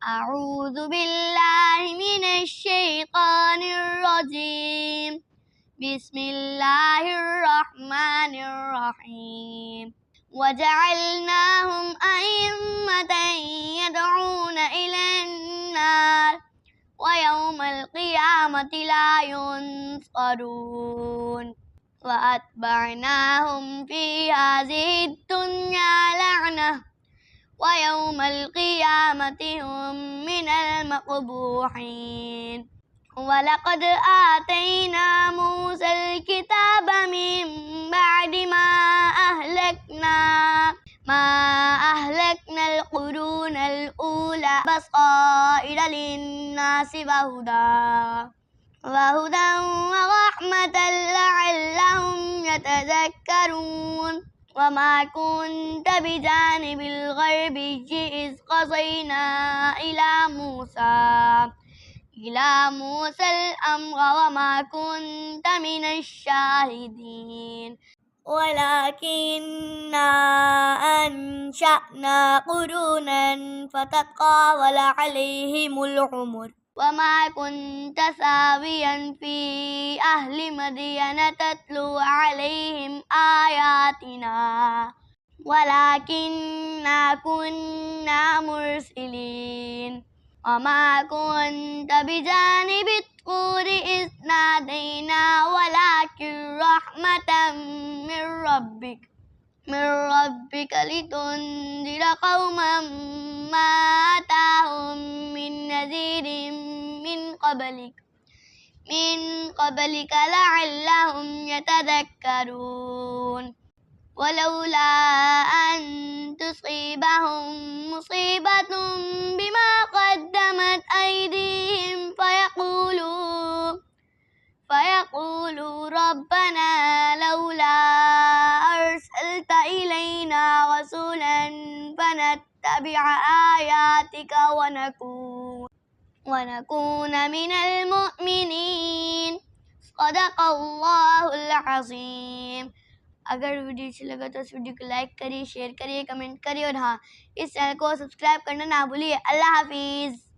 أعوذ بالله من الشيطان الرجيم بسم الله الرحمن الرحيم وجعلناهم أئمة يدعون إلى النار ويوم القيامة لا ينصرون وأتبعناهم في هذه الدنيا لعنة ويوم القيامة هم من المقبوحين ولقد آتينا موسى الكتاب من بعد ما أهلكنا القرون الأولى بصائر للناس وهدى ورحمة لعلهم يتذكرون وما كنت بجانب الغربي إذ قضينا إلى موسى الأمر وما كنت من الشاهدين ولكننا أنشأنا قرونا فتطاول عليهم العمر وما كنت ساويا في أهل مدين تتلو عليهم آياتنا ولكننا كنا مرسلين وما كنت بجانب الطور إذ نادينا ولكن رحمة من ربك لتنذر قوما ما أتاهم من نذير من قبلك لعلهم يتذكرون ولولا أن تصيبهم مصيبة بما قدمت أيديهم فيقولوا ربنا لولا أرسلت إلينا رسولا فنتبع آياتك ونكون من المؤمنين صدق الله العظीम। अगर वीडियो अच्छी लगा तो इस वीडियो को लाइक करिए, शेयर करिए, कमेंट करिए और हाँ, इस चैनल को सब्सक्राइब करना ना भूलिए। अल्लाह हाफिज़।